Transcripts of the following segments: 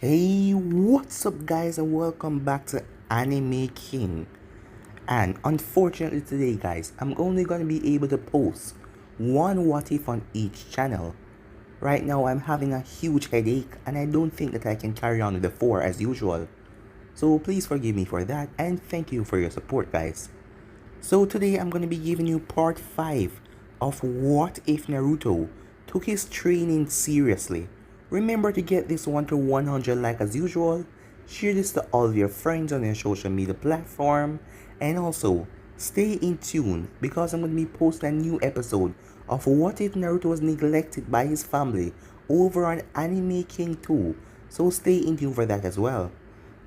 Hey, what's up, guys, and welcome back to Anime King. And unfortunately, today, guys, I'm only gonna be able to post one what if on each channel. Right now, I'm having a huge headache, and I don't think that I can carry on with the four as usual. So please forgive me for that, and thank you for your support, guys. So today, I'm gonna be giving you part 5 of What If Naruto Took His Training Seriously. Remember to get this one to 100 like as usual, share this to all of your friends on your social media platform, and also stay in tune because I'm going to be posting a new episode of What If Naruto Was Neglected by His Family over on Anime King 2, so stay in tune for that as well.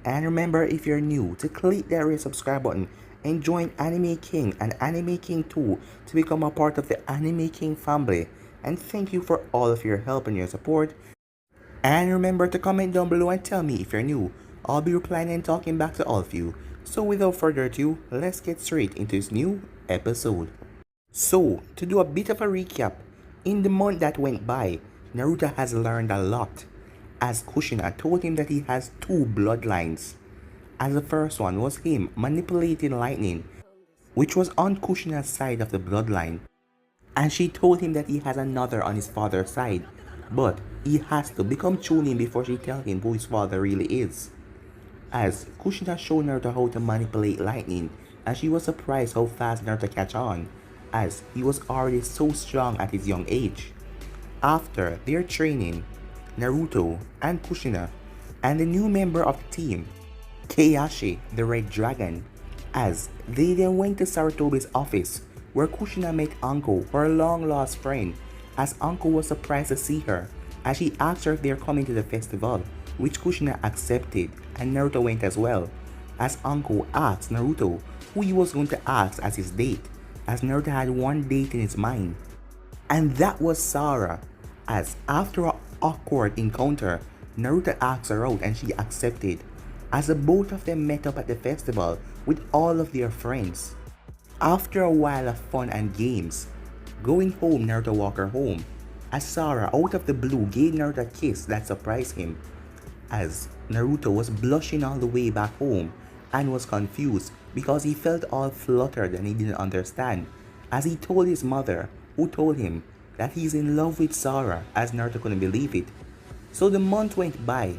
And remember, if you're new, to click that red subscribe button and join Anime King and Anime King 2 to become a part of the Anime King family. And thank you for all of your help and your support. And remember to comment down below and tell me if you're new. I'll be replying and talking back to all of you. So without further ado, let's get straight into this new episode. So, to do a bit of a recap, in the month that went by, Naruto has learned a lot, as Kushina told him that he has two bloodlines. As the first one was him manipulating lightning, which was on Kushina's side of the bloodline, and she told him that he has another on his father's side, but he has to become Chunin before she tells him who his father really is. As Kushina showed Naruto how to manipulate lightning, and she was surprised how fast Naruto catch on, as he was already so strong at his young age. After their training, Naruto and Kushina and the new member of the team, Keiyashi the Red Dragon, as they then went to Sarutobi's office where Kushina met Anko, her long lost friend, as Anko was surprised to see her as she asked her if they are coming to the festival, which Kushina accepted, and Naruto went as well, as Anko asked Naruto who he was going to ask as his date, as Naruto had one date in his mind, and that was Sarah, as after an awkward encounter, Naruto asked her out and she accepted, as the both of them met up at the festival with all of their friends. After a while of fun and games, going home, Naruto walked her home, as Sarah out of the blue gave Naruto a kiss that surprised him, as Naruto was blushing all the way back home and was confused because he felt all fluttered and he didn't understand, as he told his mother, who told him that he's in love with Sarah, as Naruto couldn't believe it. So the month went by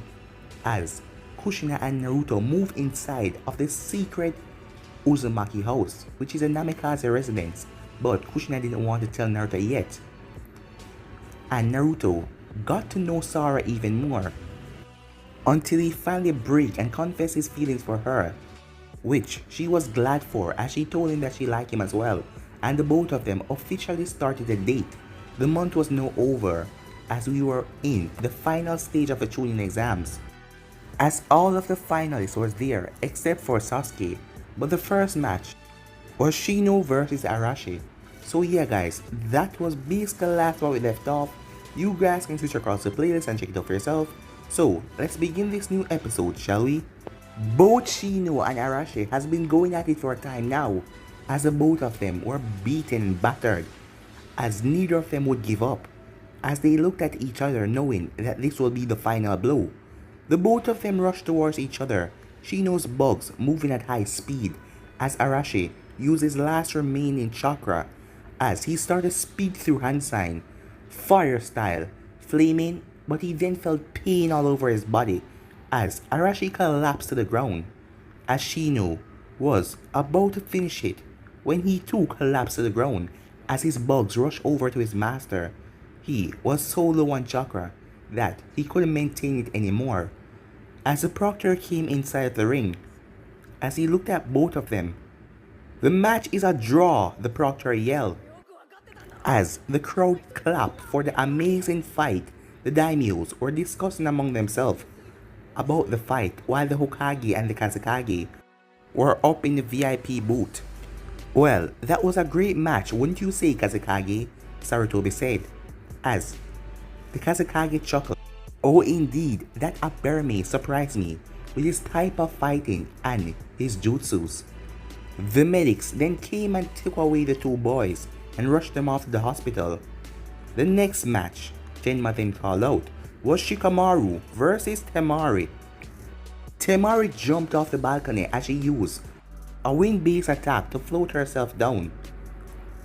as Kushina and Naruto moved inside of the secret Uzumaki house, which is a Namikaze residence, but Kushina didn't want to tell Naruto yet. And Naruto got to know Sarah even more, until he finally break and confessed his feelings for her, which she was glad for, as she told him that she liked him as well, and the both of them officially started a date. The month was now over, as we were in the final stage of the Chunin exams, as all of the finalists was there except for Sasuke, but the first match was Shino versus Arashi. So yeah, guys, that was basically the last one we left off. You guys can switch across the playlist and check it out for yourself. So let's begin this new episode, shall we? Both Shino and Arashi has been going at it for a time now, as the both of them were beaten and battered, as neither of them would give up, as they looked at each other knowing that this will be the final blow. The both of them rushed towards each other, Shino's bugs moving at high speed, as Arashi used his last remaining chakra, as he started speed through hand sign, fire style, flaming, but he then felt pain all over his body, as Arashi collapsed to the ground, as Shino was about to finish it, when he too collapsed to the ground, as his bugs rushed over to his master. He was so low on chakra that he couldn't maintain it anymore, as the proctor came inside the ring, as he looked at both of them. "The match is a draw," the proctor yelled, as the crowd clapped for the amazing fight. The daimyos were discussing among themselves about the fight, while the Hokage and the Kazekage were up in the VIP booth. "Well, that was a great match, wouldn't you say, Kazekage?" Sarutobi said, as the Kazekage chuckled. "Oh indeed, that Aberme surprised me with his type of fighting and his jutsus." The medics then came and took away the two boys and rushed them off to the hospital. The next match, Tenma then called out was Shikamaru versus Tamari. Tamari jumped off the balcony as she used a wind-based attack to float herself down.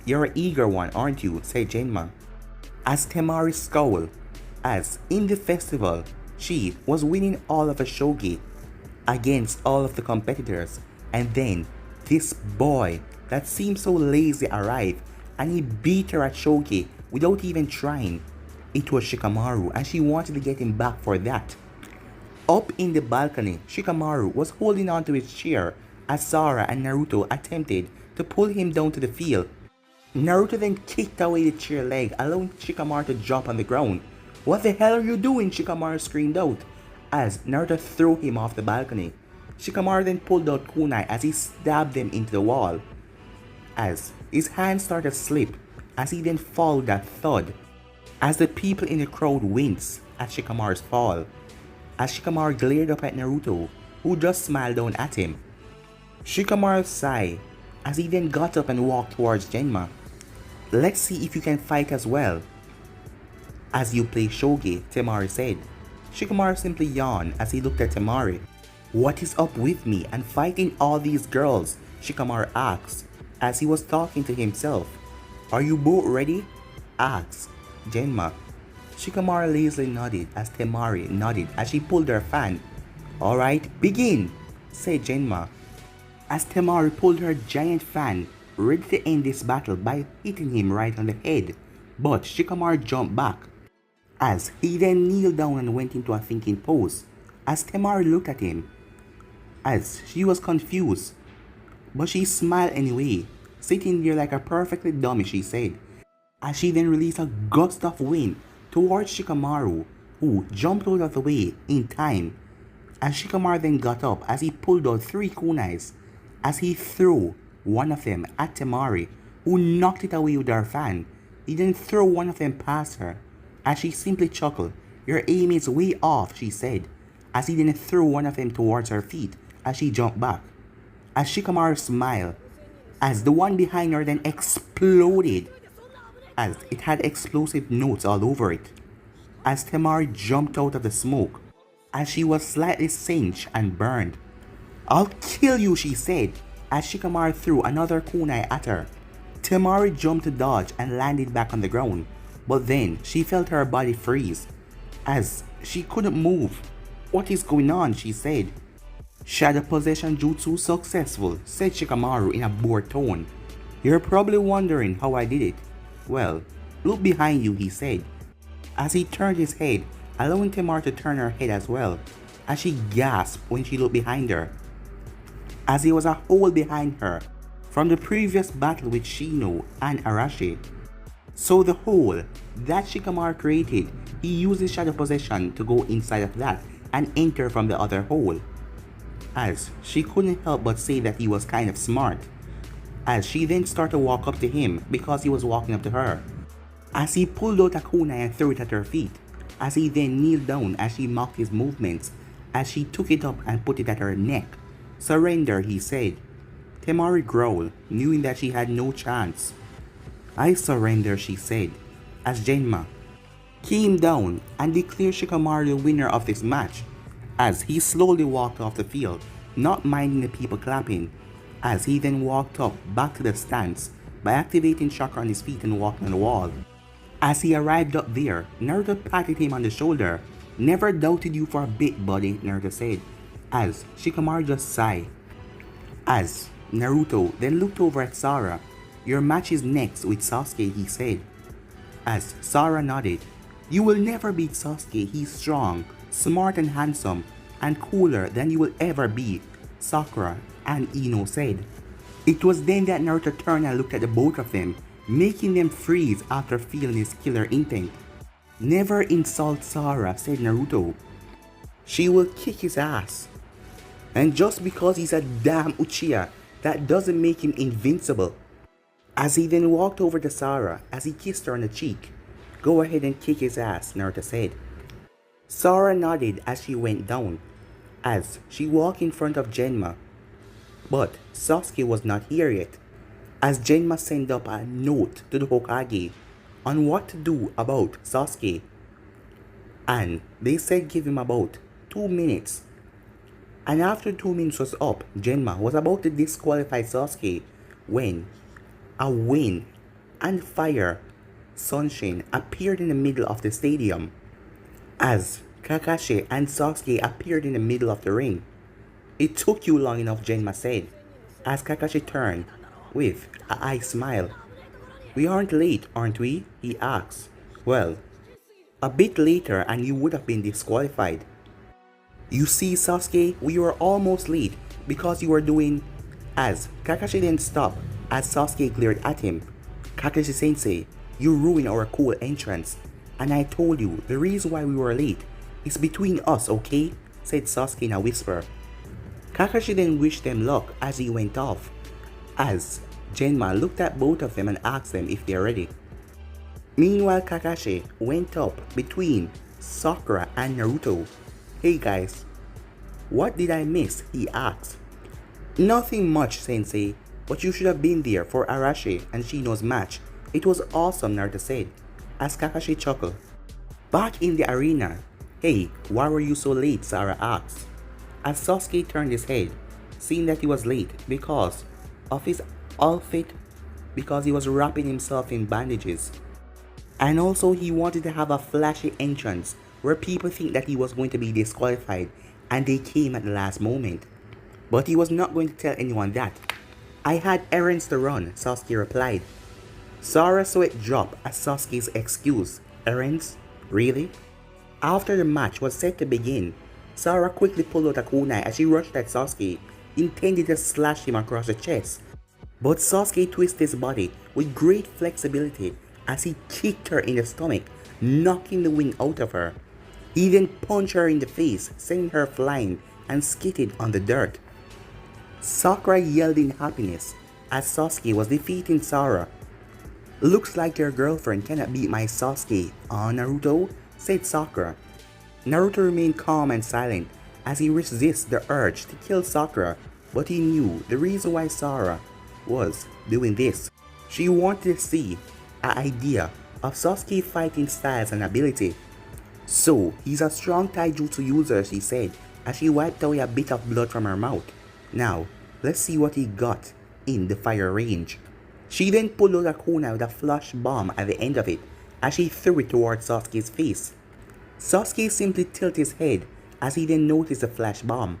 "You're an eager one, aren't you?" said Genma, as Tamari scowled, as in the festival, she was winning all of the shogi against all of the competitors, and then this boy that seemed so lazy arrived and he beat her at shogi without even trying. It was Shikamaru, and she wanted to get him back for that. Up in the balcony, Shikamaru was holding on to his chair as Sara and Naruto attempted to pull him down to the field. Naruto then kicked away the chair leg, allowing Shikamaru to drop on the ground. "What the hell are you doing?" Shikamaru screamed out as Naruto threw him off the balcony. Shikamaru then pulled out kunai as he stabbed them into the wall, as his hand started to slip as he then followed that thud, as the people in the crowd winced at Shikamaru's fall, as Shikamaru glared up at Naruto, who just smiled down at him. Shikamaru sighed as he then got up and walked towards Genma. "Let's see if you can fight as well as you play shogi," Tamari said. Shikamaru simply yawned as he looked at Tamari. "What is up with me and fighting all these girls?" Shikamaru asked as he was talking to himself. "Are you both ready?" asked Genma. Shikamaru lazily nodded as Tamari nodded as she pulled her fan. "Alright, begin," said Genma, as Tamari pulled her giant fan, ready to end this battle by hitting him right on the head. But Shikamaru jumped back, as he then kneeled down and went into a thinking pose, as Tamari looked at him, as she was confused. But she smiled anyway, sitting there like a perfectly dummy, she said, as she then released a gust of wind towards Shikamaru, who jumped out of the way in time. As Shikamaru then got up as he pulled out 3 kunais, as he threw one of them at Tamari, who knocked it away with her fan. He then threw one of them past her, as she simply chuckled. "Your aim is way off," she said, as he then threw one of them towards her feet as she jumped back. As Shikamaru smiled, as the one behind her then exploded, as it had explosive notes all over it, as Tamari jumped out of the smoke, as she was slightly singed and burned. "I'll kill you," she said, as Shikamaru threw another kunai at her. Tamari jumped to dodge and landed back on the ground, but then she felt her body freeze, as she couldn't move. "What is going on?" she said. "Shadow possession jutsu successful," said Shikamaru in a bored tone. "You're probably wondering how I did it. Well, look behind you," he said, as he turned his head, allowing Tamari to turn her head as well, as she gasped when she looked behind her, as there was a hole behind her from the previous battle with Shino and Arashi. So the hole that Shikamaru created, he used his shadow possession to go inside of that and enter from the other hole, as she couldn't help but say that he was kind of smart, as she then started to walk up to him because he was walking up to her, as he pulled out a kunai and threw it at her feet, as he then kneeled down as she mocked his movements, as she took it up and put it at her neck. "Surrender," he said. Tamari growled, knowing that she had no chance. "I surrender," she said, as Genma came down and declared Shikamaru the winner of this match, as he slowly walked off the field, not minding the people clapping, as he then walked up back to the stands by activating chakra on his feet and walking on the wall. As he arrived up there, Naruto patted him on the shoulder. "Never doubted you for a bit, buddy," Naruto said, as Shikamaru just sighed. As Naruto then looked over at Sara. "Your match is next with Sasuke," he said, as Sara nodded. "You will never beat Sasuke. He's strong, smart and handsome, and cooler than you will ever be," Sakura and Ino said. It was then that Naruto turned and looked at the both of them, making them freeze after feeling his killer intent. "Never insult Sara," said Naruto. "She will kick his ass. And just because he's a damn Uchiha, that doesn't make him invincible." As he then walked over to Sara as he kissed her on the cheek. "Go ahead and kick his ass," Naruto said. Sara nodded as she went down, as she walked in front of Genma. But Sasuke was not here yet, as Genma sent up a note to the Hokage on what to do about Sasuke. and they said give him about 2 minutes. And after 2 minutes was up, Genma was about to disqualify Sasuke when a wind and fire sunshine appeared in the middle of the stadium as Kakashi and Sasuke appeared in the middle of the ring. It took you long enough, Genma said, as Kakashi turned with a eye smile. We aren't late, aren't we? He asked. Well, a bit later and you would have been disqualified. You see, Sasuke, we were almost late because you were doing... As Kakashi didn't stop as Sasuke glared at him. Kakashi-sensei, you ruined our cool entrance. And I told you, the reason why we were late is between us, okay? Said Sasuke in a whisper. Kakashi then wished them luck as he went off, as Genma looked at both of them and asked them if they're ready. Meanwhile, Kakashi went up between Sakura and Naruto. Hey guys, what did I miss? He asked. Nothing much, Sensei, but you should have been there for Arashi and Shino's match. It was awesome, Naruto said, as Kakashi chuckled. Back in the arena. Hey, why were you so late? Sarah asked, as Sasuke turned his head, seeing that he was late because of his outfit, because he was wrapping himself in bandages. And also he wanted to have a flashy entrance where people think that he was going to be disqualified and they came at the last moment. But he was not going to tell anyone that. I had errands to run, Sasuke replied. Sora saw it drop as Sasuke's excuse. Errands? Really? After the match was set to begin, Sora quickly pulled out a kunai as she rushed at Sasuke, intending to slash him across the chest. But Sasuke twisted his body with great flexibility as he kicked her in the stomach, knocking the wind out of her. He then punched her in the face, sending her flying and skidded on the dirt. Sakura yelled in happiness as Sasuke was defeating Sora. Looks like your girlfriend cannot beat my Sasuke, Naruto, said Sakura. Naruto remained calm and silent as he resisted the urge to kill Sakura, but he knew the reason why Sakura was doing this. She wanted to see an idea of Sasuke fighting styles and ability. So, he's a strong taijutsu user, she said, as she wiped away a bit of blood from her mouth. Now, let's see what he got in the fire range. She then pulled out a kunai with a flash bomb at the end of it, as she threw it towards Sasuke's face. Sasuke simply tilted his head as he then noticed the flash bomb.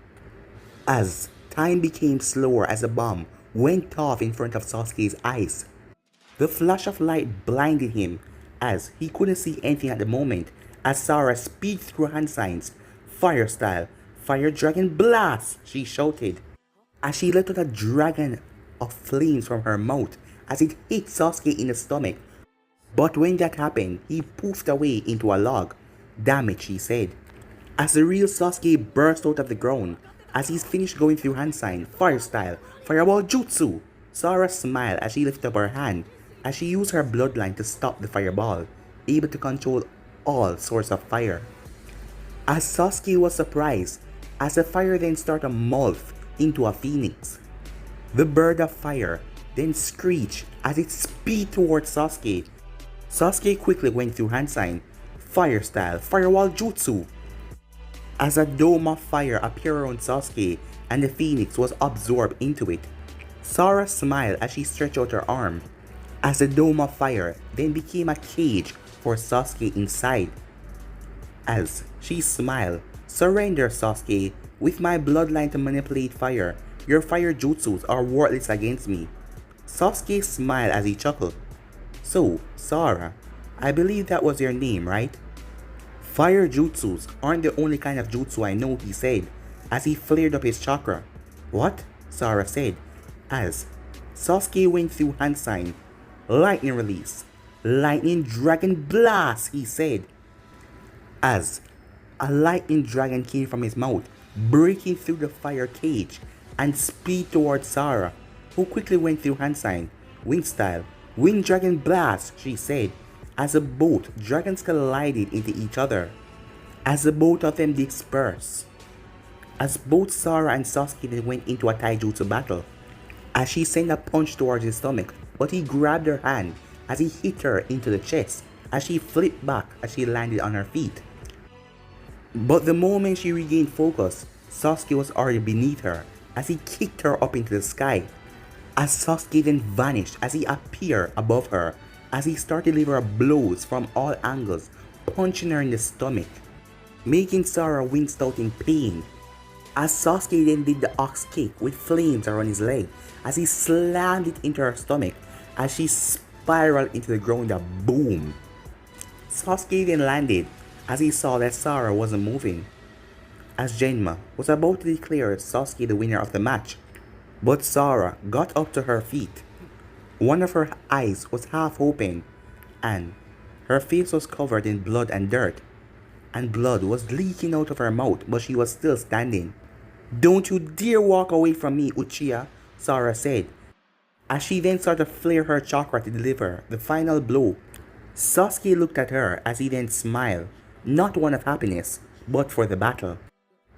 As time became slower as the bomb went off in front of Sasuke's eyes. The flash of light blinded him as he couldn't see anything at the moment as Sarah speed through hand signs. Fire style, fire dragon blast, she shouted as she let out a dragon of flames from her mouth as it hit Sasuke in the stomach. But when that happened, he poofed away into a log. Damn it, she said, as the real Sasuke burst out of the ground as he's finished going through hand sign, fire style, fireball jutsu. Sarah smiled as she lifted up her hand as she used her bloodline to stop the fireball, able to control all sorts of fire. As Sasuke was surprised as the fire then started to morph into a phoenix. The bird of fire then screeched as it speed towards Sasuke. Sasuke quickly went through hand sign, fire style, firewall jutsu, as a dome of fire appeared around Sasuke and the phoenix was absorbed into it. Sora smiled as she stretched out her arm, as the dome of fire then became a cage for Sasuke inside. As she smiled, surrender Sasuke, with my bloodline to manipulate fire, your fire jutsus are worthless against me. Sasuke smiled as he chuckled. So, Sora, I believe that was your name, right? Fire jutsus aren't the only kind of jutsu I know, he said, as he flared up his chakra. What? Sora said, as Sasuke went through hand sign. Lightning release. Lightning dragon blast, he said, as a lightning dragon came from his mouth, breaking through the fire cage and speed towards Sora, who quickly went through hand sign. Wind style. Wind dragon blast, she said, as the both dragons collided into each other, as the both of them dispersed, as both Sora and Sasuke then went into a taijutsu battle, as she sent a punch towards his stomach, but he grabbed her hand as he hit her into the chest, as she flipped back as she landed on her feet. But the moment she regained focus, Sasuke was already beneath her as he kicked her up into the sky. As Sasuke then vanished as he appeared above her, as he started to deliver blows from all angles, punching her in the stomach, making Sora wince out in pain. As Sasuke then did the ox kick with flames around his leg, as he slammed it into her stomach, as she spiraled into the ground with a boom. Sasuke then landed as he saw that Sora wasn't moving, as Genma was about to declare Sasuke the winner of the match. But Sora got up to her feet. One of her eyes was half open, and her face was covered in blood and dirt, and blood was leaking out of her mouth, but she was still standing. "Don't you dare walk away from me, Uchiha," Sora said, as she then started to flare her chakra to deliver the final blow. Sasuke looked at her as he then smiled, not one of happiness, but for the battle.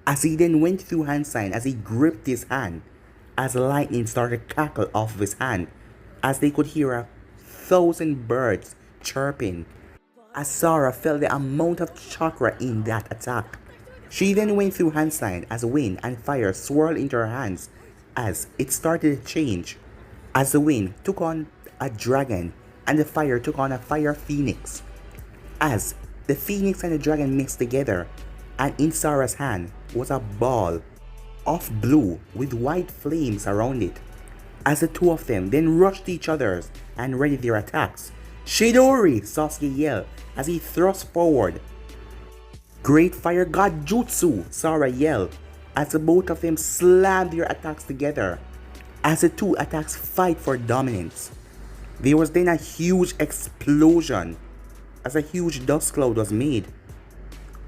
As he then went through hand sign as he gripped his hand, as lightning started to cackle off of his hand, as they could hear 1,000 birds chirping, as Sora felt the amount of chakra in that attack. She then went through hand sign as wind and fire swirled into her hands as it started to change, as the wind took on a dragon and the fire took on a fire phoenix, as the phoenix and the dragon mixed together, and in Sora's hand was a ball of blue with white flames around it, as the two of them then rushed each other and readied their attacks. "Chidori!" Sasuke yelled as he thrust forward. "Great Fire God Jutsu!" Sora yelled as the both of them slammed their attacks together, as the two attacks fight for dominance. There was then a huge explosion as a huge dust cloud was made.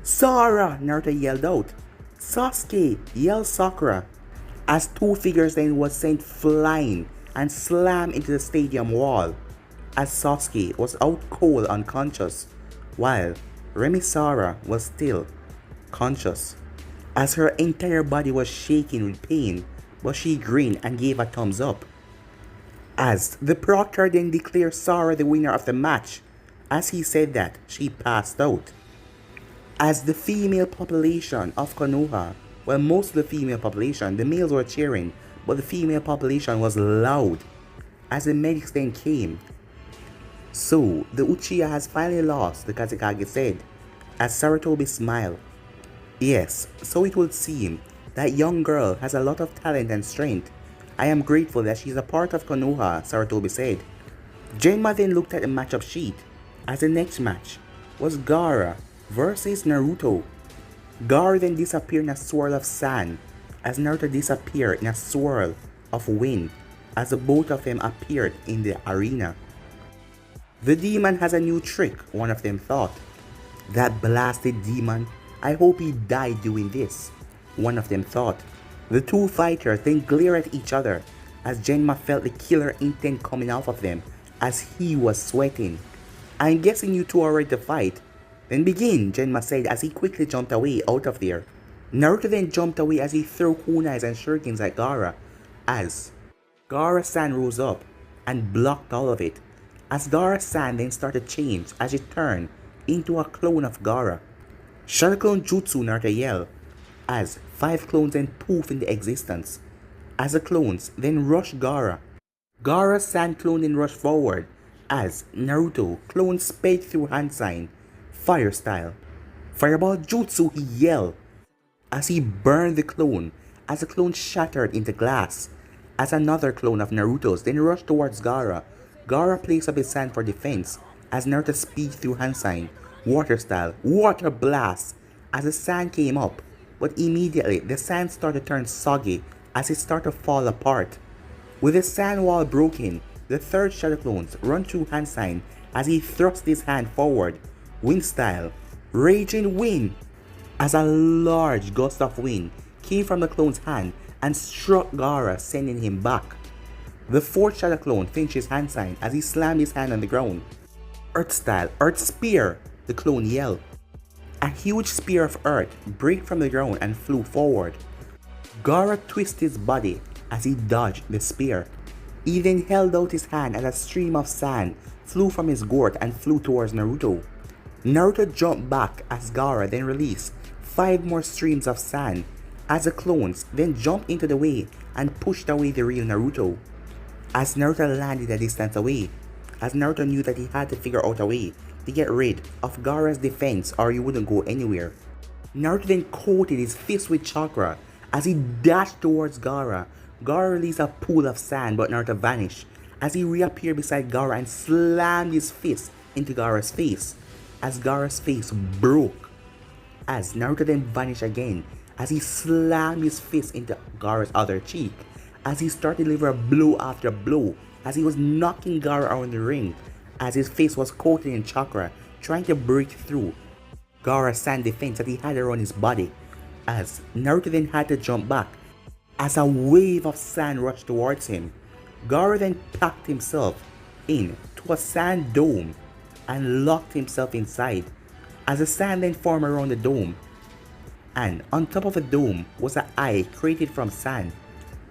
"Sora!" Naruto yelled out. "Sasuke!" yelled Sakura, as two figures then was sent flying and slammed into the stadium wall, as Sasuke was out cold unconscious, while Remisara was still conscious, as her entire body was shaking with pain, but she grinned and gave a thumbs up. As the proctor then declared Sora the winner of the match, as he said that, she passed out. As the female population of Konoha, well, most of the female population, the males were cheering, but the female population was loud as the medics then came. "So, the Uchiha has finally lost," the Kazekage said, as Sarutobi smiled. "Yes, so it would seem. That young girl has a lot of talent and strength. I am grateful that she is a part of Konoha," Sarutobi said. Genma then looked at the matchup sheet, as the next match was Gara versus Naruto. Gara then disappeared in a swirl of sand, as Naruto disappeared in a swirl of wind, as the both of them appeared in the arena. "The demon has a new trick," one of them thought. "That blasted demon, I hope he died doing this," one of them thought. The two fighters then glared at each other, as Genma felt the killer intent coming off of them, as he was sweating. "I'm guessing you two are ready to fight. Then begin," Genma said as he quickly jumped away out of there. Naruto then jumped away as he threw kunais and shurikens at Gara, as Gara-san rose up and blocked all of it, as Gara-san then started to change as it turned into a clone of Gara. "Shadow Clone Jutsu," Naruto yelled, as 5 clones then poof into existence, as the clones then rushed Gara. Gara-san clone then rushed forward, as Naruto clone sped through hand sign, fire style. "Fireball Jutsu," he yelled, as he burned the clone, as the clone shattered into glass, as another clone of Naruto's then rushed towards Gara. Gara placed up his hand for defense, as Naruto speed through hand sign, water style, water blast, as the sand came up, but immediately the sand started to turn soggy as it started to fall apart. With the sand wall broken, the third Shadow Clones run through hand sign as he thrust his hand forward, wind style, raging wind, as a large gust of wind came from the clone's hand and struck Gara, sending him back. The fourth Shadow Clone finished his hand sign as he slammed his hand on the ground. "Earth style, Earth Spear," the clone yelled. A huge spear of earth broke from the ground and flew forward. Gara twisted his body as he dodged the spear. He then held out his hand as a stream of sand flew from his gourd and flew towards Naruto. Naruto jumped back as Gara then released 5 more streams of sand as the clones then jumped into the way and pushed away the real Naruto. As Naruto landed a distance away, as Naruto knew that he had to figure out a way to get rid of Gaara's defense or he wouldn't go anywhere. Naruto then coated his fist with chakra as he dashed towards Gara. Gara released a pool of sand but Naruto vanished as he reappeared beside Gara and slammed his fist into Gaara's face as Gaara's face broke. As Naruto then vanished again as he slammed his fist into Gaara's other cheek as he started to deliver blow after blow as he was knocking Gara around the ring as his face was coated in chakra trying to break through Gaara's sand defense that he had around his body as Naruto then had to jump back as a wave of sand rushed towards him. Gara then packed himself into a sand dome and locked himself inside as the sand then formed around the dome, and on top of the dome was an eye created from sand.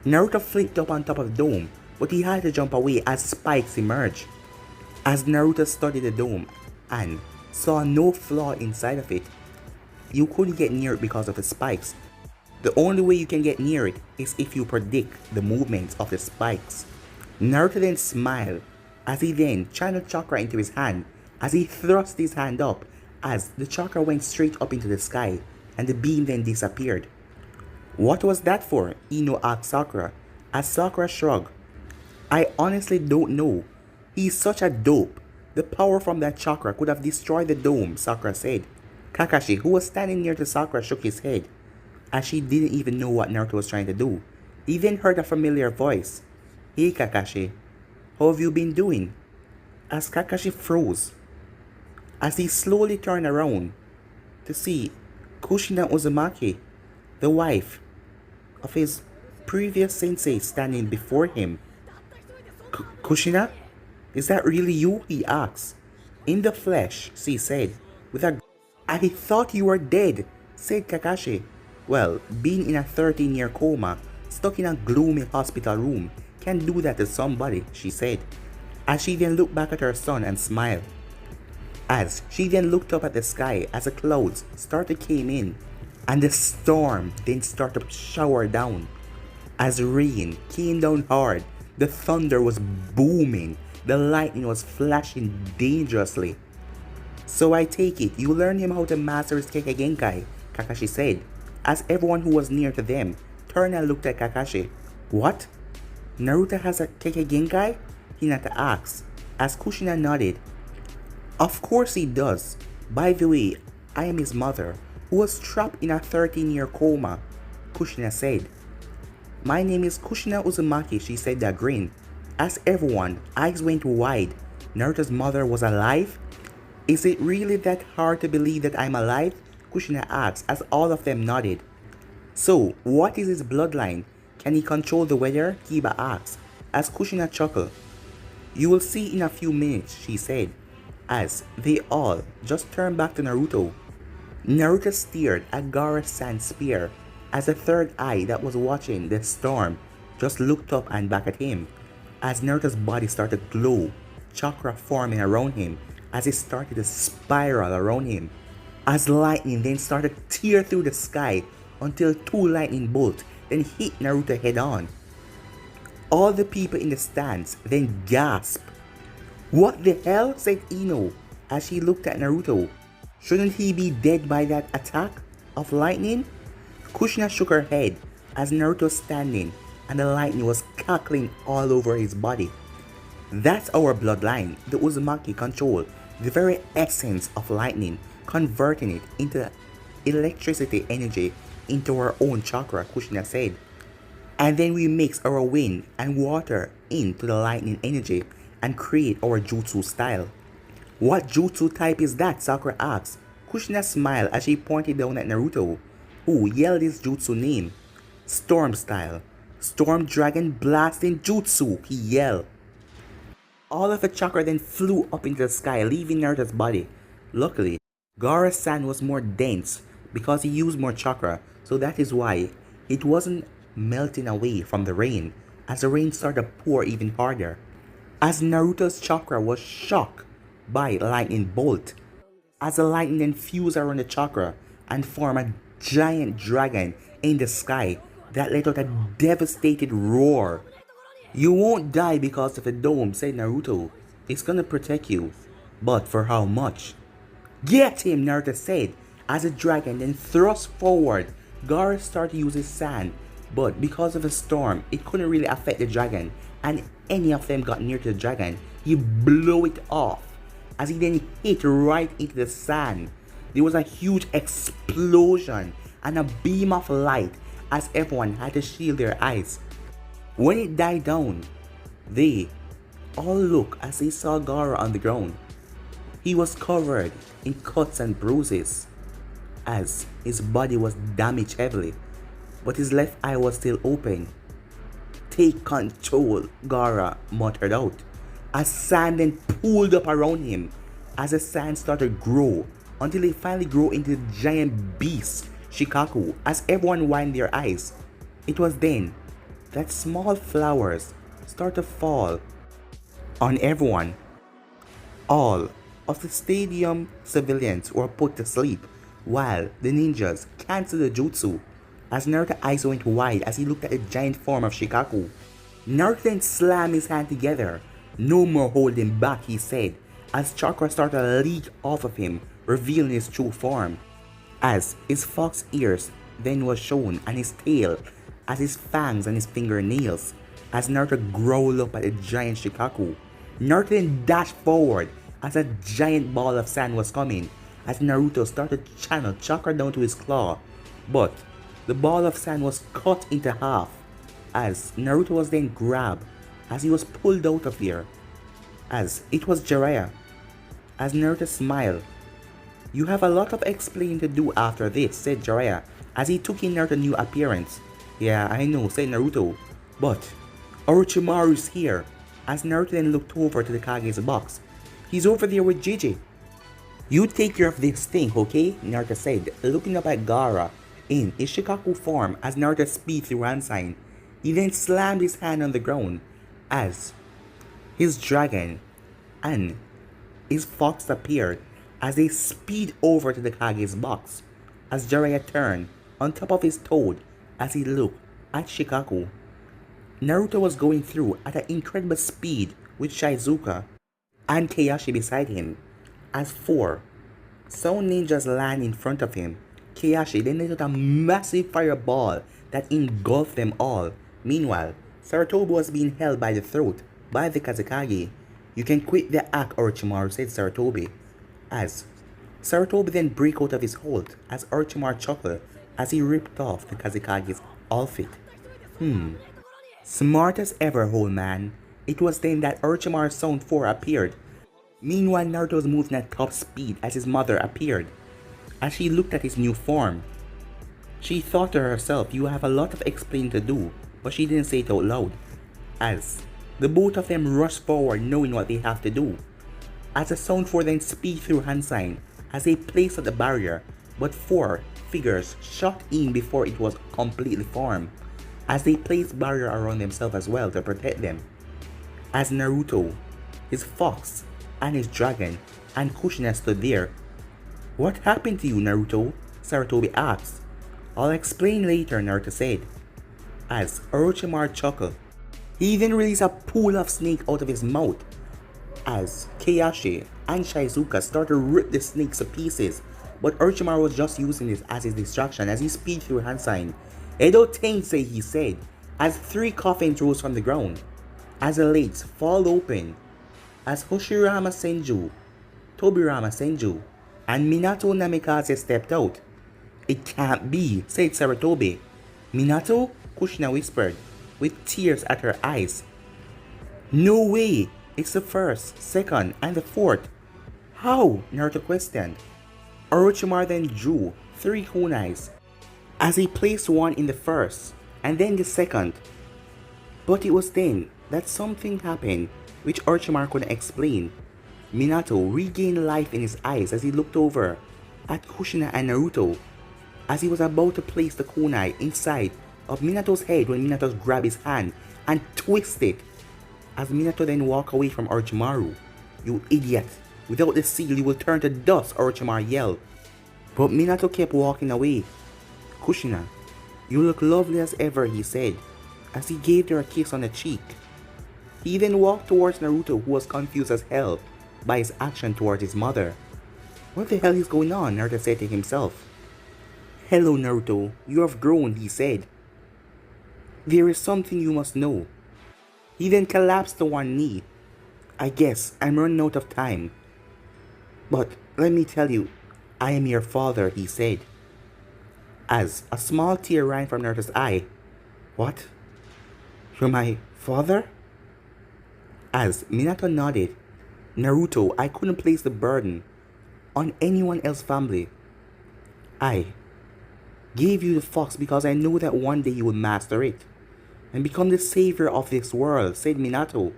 Naruto flipped up on top of the dome, but he had to jump away as spikes emerged. As Naruto studied the dome and saw no flaw inside of it, you couldn't get near it because of the spikes. The only way you can get near it is if you predict the movements of the spikes. Naruto then smiled as he then channeled chakra into his hand as he thrust his hand up as the chakra went straight up into the sky and the beam then disappeared. What was that for? Ino asked Sakura as Sakura shrugged. I honestly don't know. He's such a dope. The power from that chakra could have destroyed the dome, Sakura said. Kakashi, who was standing near to Sakura, shook his head as she didn't even know what Naruto was trying to do. He then heard a familiar voice. Hey Kakashi, how have you been doing? As Kakashi froze, as he slowly turned around to see Kushina Uzumaki, the wife of his previous sensei, standing before him. Kushina? Is that really you? He asked. In the flesh, she said, with a I thought you were dead, said Kakashi. Well, being in a 13-year coma, stuck in a gloomy hospital room, can do that to somebody, she said, as she then looked back at her son and smiled. As she then looked up at the sky as the clouds started came in, and the storm then started to shower down. As rain came down hard, the thunder was booming, the lightning was flashing dangerously. So I take it you learned him how to master his Kekkei Genkai, Kakashi said, as everyone who was near to them turned and looked at Kakashi. What? Naruto has a Kekkei Genkai? Hinata asked, as Kushina nodded. Of course he does. By the way, I am his mother, who was trapped in a 13-year coma, Kushina said. My name is Kushina Uzumaki, she said with a grin, as everyone eyes went wide. Naruto's mother was alive? Is it really that hard to believe that I'm alive? Kushina asked as all of them nodded. So, what is his bloodline? Can he control the weather? Kiba asked, as Kushina chuckled. You will see in a few minutes, she said, as they all just turned back to Naruto. Naruto stared at Gaara's sand spear as the third eye that was watching the storm just looked up and back at him, as Naruto's body started to glow, chakra forming around him as it started to spiral around him, as lightning then started to tear through the sky until 2 lightning bolts then hit Naruto head on. All the people in the stands then gasped. What the hell? Said Ino as she looked at Naruto. Shouldn't he be dead by that attack of lightning? Kushina shook her head as Naruto was standing and the lightning was cackling all over his body. That's our bloodline. The Uzumaki control the very essence of lightning, converting it into electricity energy into our own chakra, Kushina said. And then we mix our wind and water into the lightning energy and create our jutsu style. What jutsu type is that? Sakura asked. Kushina smiled as she pointed down at Naruto, who yelled his jutsu name. Storm style. Storm Dragon Blasting Jutsu, he yelled. All of the chakra then flew up into the sky, leaving Naruto's body. Luckily, Gaara's sand was more dense because he used more chakra, so that is why it wasn't melting away from the rain as the rain started to pour even harder. As Naruto's chakra was shocked by lightning bolt, as the lightning then fused around the chakra and formed a giant dragon in the sky that let out a devastated roar. You won't die because of the dome, said Naruto. It's gonna protect you. But for how much? Get him, Naruto said, as the dragon then thrust forward. Gara started to use his sand, but because of the storm, it couldn't really affect the dragon, and any of them got near to the dragon, he blew it off. As he then hit right into the sand, there was a huge explosion and a beam of light as everyone had to shield their eyes. When it died down, they all looked as they saw Gara on the ground. He was covered in cuts and bruises, as his body was damaged heavily, but his left eye was still open. Take control, Gara muttered out, as sand then pulled up around him, as the sand started to grow, until it finally grew into the giant beast, Shikaku, as everyone widened their eyes. It was then that small flowers started to fall on everyone. All of the stadium civilians were put to sleep, while the ninjas canceled the jutsu, as Naruto's eyes went wide as he looked at the giant form of Shikaku. Naruto then slammed his hand together. No more holding back, he said, as chakra started to leak off of him, revealing his true form. As his fox ears then was shown, and his tail, as his fangs and his fingernails, as Naruto growled up at the giant Shikaku. Naruto then dashed forward as a giant ball of sand was coming, as Naruto started to channel chakra down to his claw, but the ball of sand was cut into half, as Naruto was then grabbed as he was pulled out of there, as it was Jiraiya. As Naruto smiled, "You have a lot of explaining to do after this," said Jiraiya, as he took in Naruto's new appearance. "Yeah, I know," said Naruto, "but Orochimaru's here," as Naruto then looked over to the Kage's box. "He's over there with Gigi." "You take care of this thing, okay?" Naruto said, looking up at Gara in his Shikaku form as Naruto speed through hand sign. He then slammed his hand on the ground as his dragon and his fox appeared as they speed over to the Kage's box. As Jiraiya turned on top of his toad as he looked at Shikaku. Naruto was going through at an incredible speed with Shizuka and Keiyashi beside him, as four sound ninjas land in front of him. Keiyashi then let out a massive fireball that engulfed them all. Meanwhile, Sarutobi was being held by the throat by the Kazekage. "You can quit the act, Orochimaru," said Sarutobi, as Sarutobi then broke out of his hold as Orochimaru chuckled as he ripped off the Kazekage's outfit. Smart as ever, whole man. It was then that Orochimaru's Sound 4 appeared. Meanwhile, Naruto was moving at top speed as his mother appeared. As she looked at his new form, she thought to herself, "You have a lot of explaining to do," but she didn't say it out loud, as the both of them rushed forward knowing what they have to do. As the Sound 4 then speed through hand sign as they placed at the barrier, but four figures shot in before it was completely formed, as they placed barrier around themselves as well to protect them. As Naruto, his fox, and his dragon and Kushina stood there. "What happened to you, Naruto?" Sarutobi asked. "I'll explain later," Naruto said, as Orochimaru chuckled. He then released a pool of snake out of his mouth, as Keiyashi and Shizuka started to rip the snakes to pieces, but Orochimaru was just using this as his distraction as he speed through hand sign. "Edo Tensei," he said, as three coffins rose from the ground, as the lids fall open, as Hoshirama Senju, Tobirama Senju, and Minato Namikaze stepped out. "It can't be," said Sarutobi. "Minato?" Kushina whispered, with tears at her eyes. "No way! It's the first, second, and the fourth." "How?" Naruto questioned. Orochimaru then drew three kunais, as he placed one in the first, and then the second. But it was then that something happened which Orochimaru couldn't explain. Minato regained life in his eyes as he looked over at Kushina and Naruto, as he was about to place the kunai inside of Minato's head when Minato grabbed his hand and twisted. As Minato then walked away from Orochimaru. "You idiot! Without the seal you will turn to dust," Orochimaru yelled. But Minato kept walking away. Kushina, you look lovely as ever, he said, as he gave her a kiss on the cheek. He then walked towards Naruto, who was confused as hell by his action towards his mother. What the hell is going on? Naruto said to himself. Hello Naruto, you have grown, he said. There is something you must know. He then collapsed to one knee. I guess I'm running out of time. But let me tell you, I am your father, he said. As a small tear ran from Naruto's eye. What? You're my father? As Minato nodded, Naruto, I couldn't place the burden on anyone else's family. I gave you the fox because I know that one day you will master it and become the savior of this world, said Minato.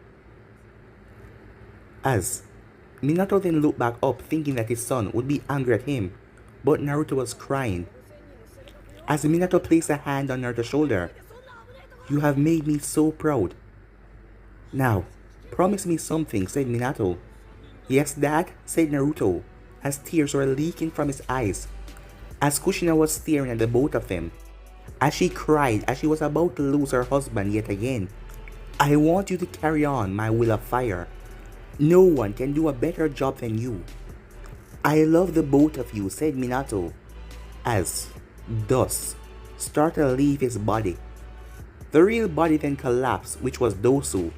As Minato then looked back up, thinking that his son would be angry at him, but Naruto was crying. As Minato placed a hand on Naruto's shoulder, you have made me so proud. Now, promise me something, said Minato. Yes, Dad, said Naruto, as tears were leaking from his eyes, as Kushina was staring at the both of them, as she cried as she was about to lose her husband yet again. I want you to carry on my will of fire. No one can do a better job than you. I love the both of you, said Minato, as dust started to leave his body. The real body then collapsed, which was Dosu,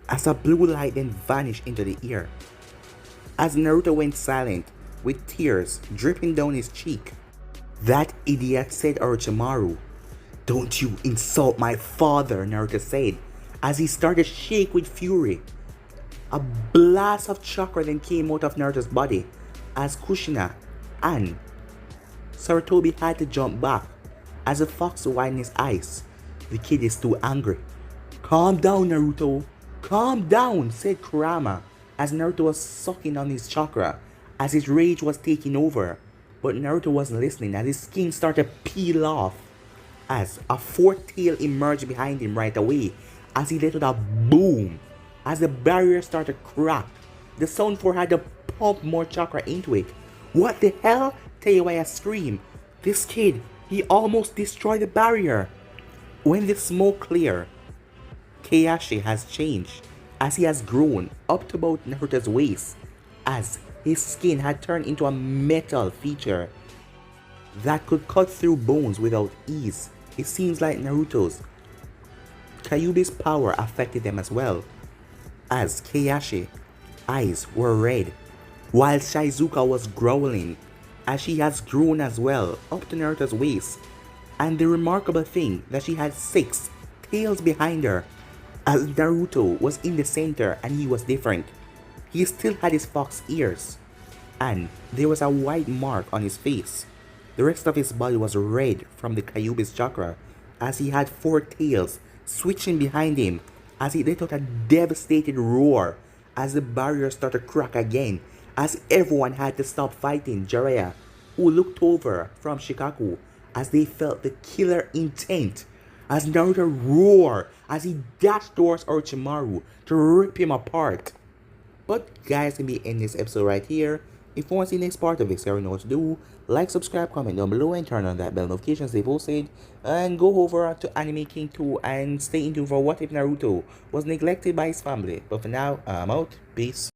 as a blue light then vanished into the air. As Naruto went silent, with tears dripping down his cheek. That idiot, said Orochimaru. Don't you insult my father, Naruto said, as he started to shake with fury. A blast of chakra then came out of Naruto's body, as Kushina and Sarutobi had to jump back, as the fox widened his eyes. The kid is too angry. Calm down, Naruto. Calm down, said Kurama, as Naruto was sucking on his chakra, as his rage was taking over. But Naruto wasn't listening, as his skin started to peel off, as a fourth tail emerged behind him right away, as he let out a boom, as the barrier started to crack. The Sound 4 had to pump more chakra into it. What the hell? Teiwaya screamed. This kid, he almost destroyed the barrier. When the smoke cleared, Keiyashi has changed, as he has grown up to about Naruto's waist, as his skin had turned into a metal feature that could cut through bones without ease. It seems like Naruto's Kyuubi's power affected them as well, as Keiyashi eyes were red, while Shizuka was growling, as she has grown as well up to Naruto's waist. And the remarkable thing that she had 6 tails behind her, as Naruto was in the center and he was different. He still had his fox ears, and there was a white mark on his face. The rest of his body was red from the Kyuubi's chakra, as he had 4 tails switching behind him, as he let out a devastated roar, as the barrier started to crack again, as everyone had to stop fighting Jiraiya, who looked over from Shikaku, as they felt the killer intent, as Naruto roared as he dashed towards Orochimaru to rip him apart. But guys, I'm going to end this episode right here. If you want to see the next part of this, you already know what to do. Like, subscribe, comment down below, and turn on that bell notification as they posted. And go over to Anime King 2 and stay in tune for what if Naruto was neglected by his family. But for now, I'm out. Peace.